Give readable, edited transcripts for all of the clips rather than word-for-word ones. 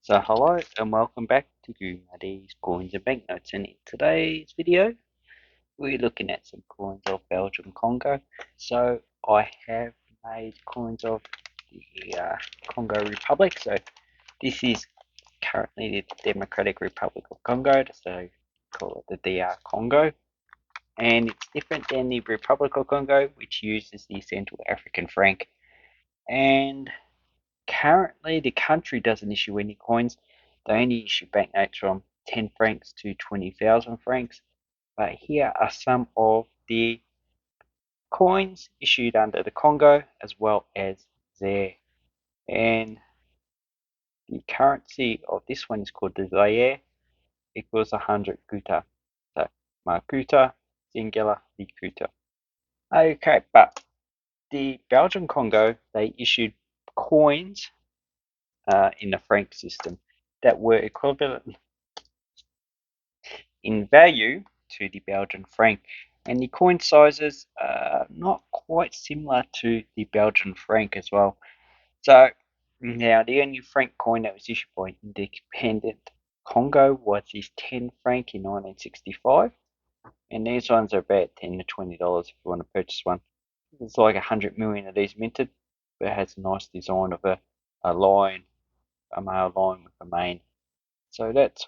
So hello and welcome back to Goomadie's Coins and Banknotes, and in today's video we're looking at some coins of Belgium Congo. So I have made coins of the Congo Republic. So this is currently the Democratic Republic of Congo, so call it the DR Congo. And it's different than the Republic of Congo, which uses the Central African franc. And currently, the country doesn't issue any coins. They only issue banknotes from 10 francs to 20,000 francs. But here are some of the coins issued under the Congo as well as Zaire. And the currency of this one is called the Zaire, equals 100 kuta. So, Makuta, singular, Likuta. Okay, but the Belgian Congo, they issued coins in the franc system that were equivalent in value to the Belgian franc, and the coin sizes are not quite similar to the Belgian franc as well. So now the only franc coin that was issued by independent Congo was this 10 franc in 1965, and these ones are about $10 to $20 if you want to purchase one. There's like 100 million of these minted, but it has a nice design of a lion, a male lion with a mane. So that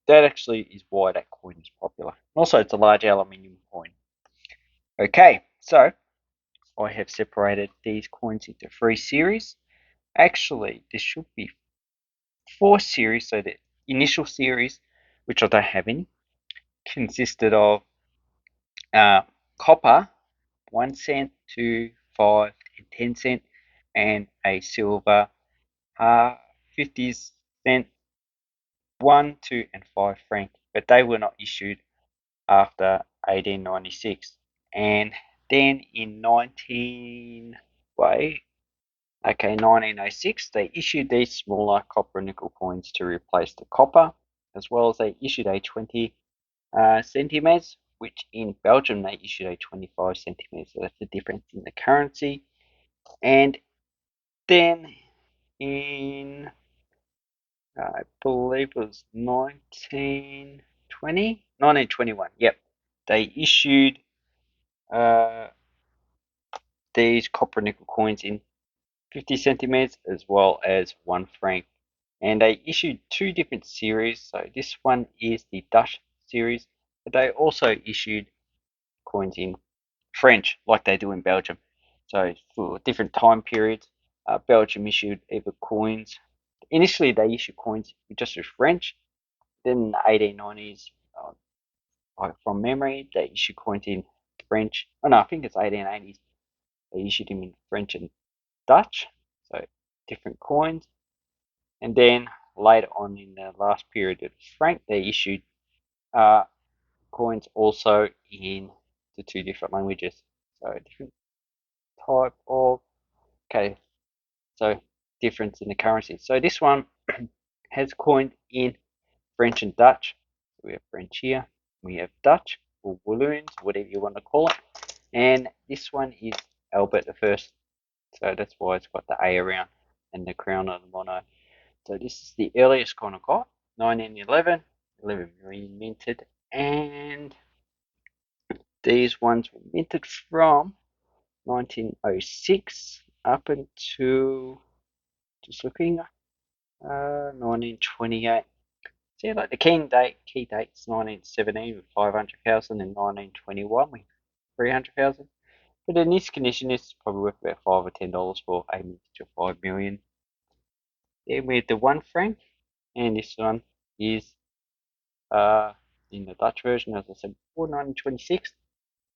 actually is why that coin is popular. Also, it's a large aluminium coin. Okay, so I have separated these coins into three series. Actually, there should be four series. So the initial series, which I don't have any, consisted of uh, copper, 1 cent, 2, 5, and 10 cent, and a silver, 50 cent, 1, 2, and 5 franc. But they were not issued after 1896. And then in 1906, they issued these smaller copper and nickel coins to replace the copper, as well as they issued a 20 centimeters, which in Belgium they issued a 25 centimeters. So that's the difference in the currency. And then in, I believe it was 1921, yep, they issued uh, these copper nickel coins in 50 centimeters as well as 1 franc. And they issued two different series. So this one is the Dutch series, but they also issued coins in French like they do in Belgium. So for different time periods, Belgium issued either coins. Initially, they issued coins just with French. Then in the 1890s, from memory, they issued coins in French. Oh no, I think it's 1880s. They issued them in French and Dutch, so different coins. And then later on in the last period of franc, they issued uh, coins also in the two different languages. So different type of, okay, so difference in the currency. So this one has coined in French and Dutch. We have French here, we have Dutch, or Walloons, whatever you want to call it. And this one is Albert the First. So that's why it's got the A around and the crown on the mono. So this is the earliest coin I got, 1911, 11 million minted, and these ones were minted from 1906 up until, just looking, 1928. See, like the key dates 1917 with 500,000 and 1921 with 300,000. But in this condition, this is probably worth about $5 or $10 for a mintage of 5 million. Then we have the 1 franc, and this one is uh, in the Dutch version, as I said before, 1926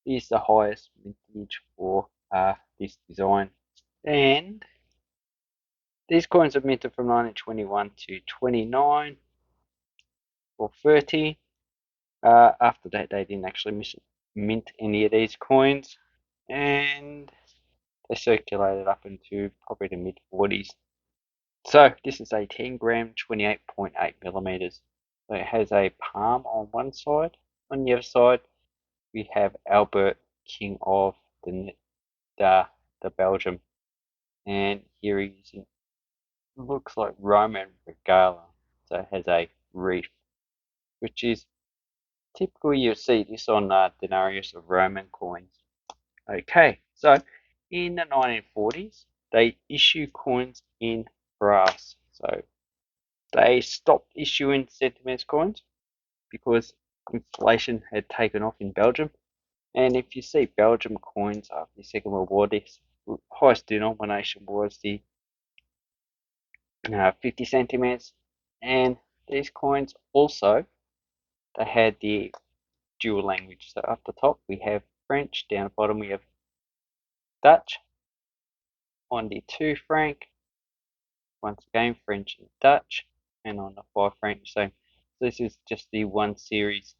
is the highest mintage for this design. And these coins are minted from 1921 to 29 or 30. After that, they didn't actually mint any of these coins, and they circulated up into probably the mid 40s. So this is a 10 gram, 28.8 millimeters. So it has a palm on one side. On the other side, we have Albert, King of the, the Belgium, and here he's in, looks like Roman regalia. so it has a reef, which is typically you'll see this on denarius of Roman coins. Okay, so in the 1940s, they issue coins in brass. So they stopped issuing centimetres coins because inflation had taken off in Belgium. And if you see Belgium coins after the Second World War, the highest denomination was the 50 centimetres. And these coins also, they had the dual language. So up the top we have French, down the bottom we have Dutch. On the 2 franc, once again French and Dutch, and on the 5 franc same. So this is just the one series.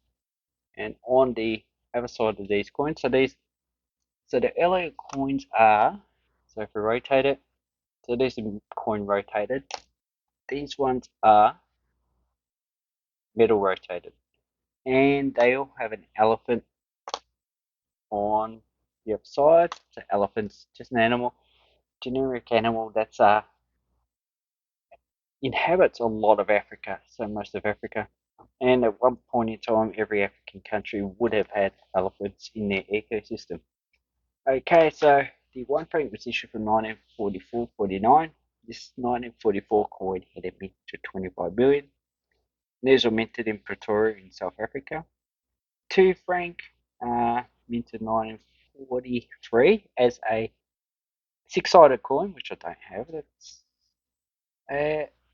And on the other side of these coins, so the earlier coins are, so if we rotate it, so this is coin rotated. These ones are metal rotated, and they all have an elephant on the other side. So elephant's just an animal, generic animal that's inhabits a lot of Africa, so most of Africa. And at one point in time, every African country would have had elephants in their ecosystem. Okay, so the 1 franc was issued from 1944-49. This 1944 coin had a mint to 25 million. These were minted in Pretoria in South Africa. 2 franc minted 1943 as a 6-sided coin, which I don't have. That's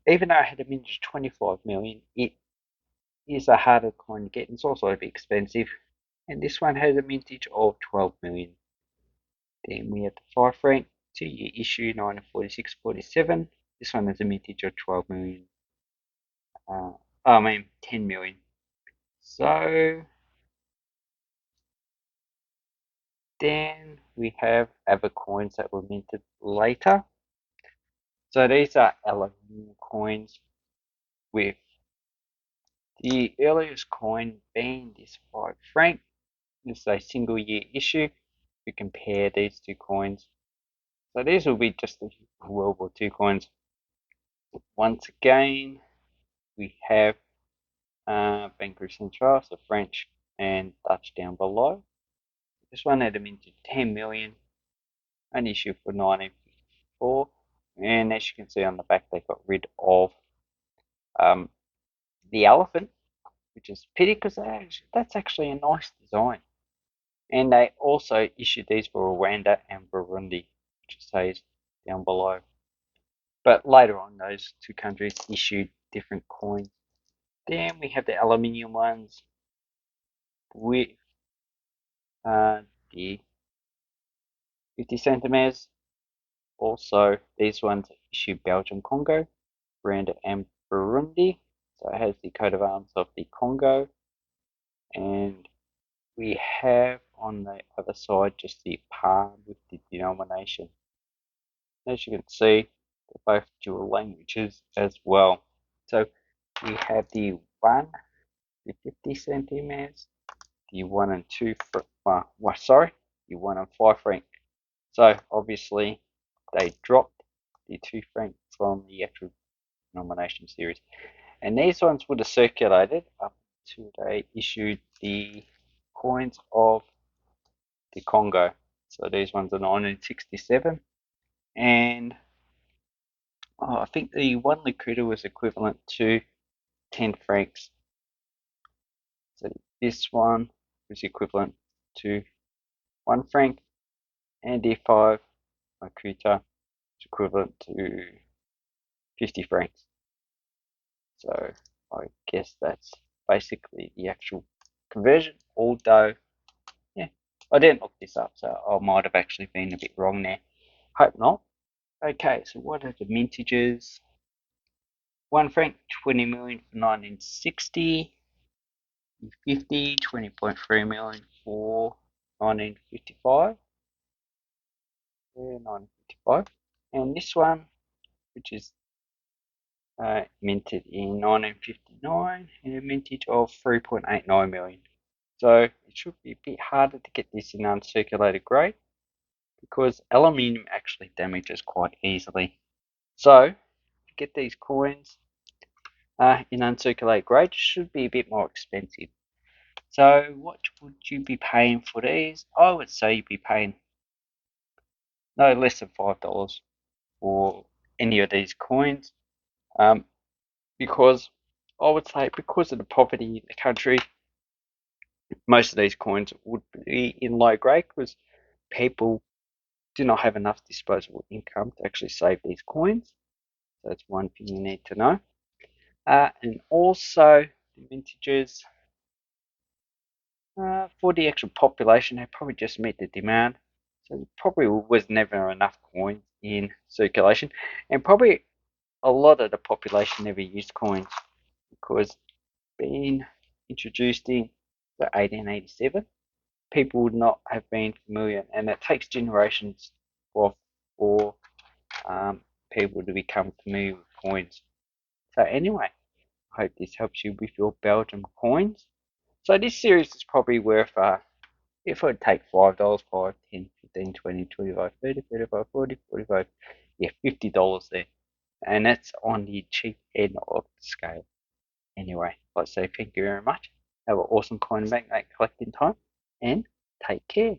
even though it had a mint of 25 million, it is a harder coin to get, and it's also a bit expensive. And this one has a mintage of 12 million. Then we have the 5 franc 2-year issue 1946-47. This one has a mintage of 12 million. 10 million. So then we have other coins that were minted later. So these are aluminium coins, with the earliest coin being this 5 franc. This is a single year issue. We compare these two coins. So these will be just the World War II coins. Once again, we have Banque Centrale, so French and Dutch down below. This one had a mint of 10 million, an issue for 1954. And as you can see on the back, they got rid of the elephant, which is a pity because that's actually a nice design. And they also issued these for Rwanda and Burundi, which it says down below. But later on, those two countries issued different coins. Then we have the aluminium ones with the 50 centimeters. Also, these ones issued Belgium, Congo, Rwanda, and Burundi. So it has the coat of arms of the Congo. And we have on the other side just the palm with the denomination. As you can see, they're both dual languages as well. So we have the 1 with 50 centimeters, the 1 and 2 the 1 and 5 franc. So obviously they dropped the 2 franc from the actual denomination series. And these ones would have circulated up to they issued the coins of the Congo. So these ones are 1967. And I think the 1 liquidity was equivalent to 10 francs. So this one was equivalent to 1 franc, and the 5 Makuta is equivalent to 50 francs. So I guess that's basically the actual conversion, although, yeah, I didn't look this up, so I might have actually been a bit wrong there. Hope not. Okay, so what are the mintages? 1 franc, 20 million for 1960. 50, 20.3 million for 1955. Yeah, 1955. And this one, which is minted in 1959, and a mintage of 3.89 million. So it should be a bit harder to get this in uncirculated grade because aluminium actually damages quite easily. So to get these coins, in uncirculated grade should be a bit more expensive. So what would you be paying for these? I would say you'd be paying no less than $5 for any of these coins, um, because I would say because of the poverty in the country, most of these coins would be in low grade because people do not have enough disposable income to actually save these coins. So that's one thing you need to know. And also the vintages for the actual population, they probably just meet the demand. So there probably was never enough coins in circulation, and probably a lot of the population never used coins because being introduced in 1887, people would not have been familiar, and it takes generations for um, people to become familiar with coins. So anyway, I hope this helps you with your Belgium coins. So this series is probably worth if it would take $5, 5, 10, 15, 20, 25, 30, 35, 40, 45, yeah, $50 there. And that's on the cheap end of the scale. Anyway, I'd say thank you very much. Have an awesome coin banknote collecting time and take care.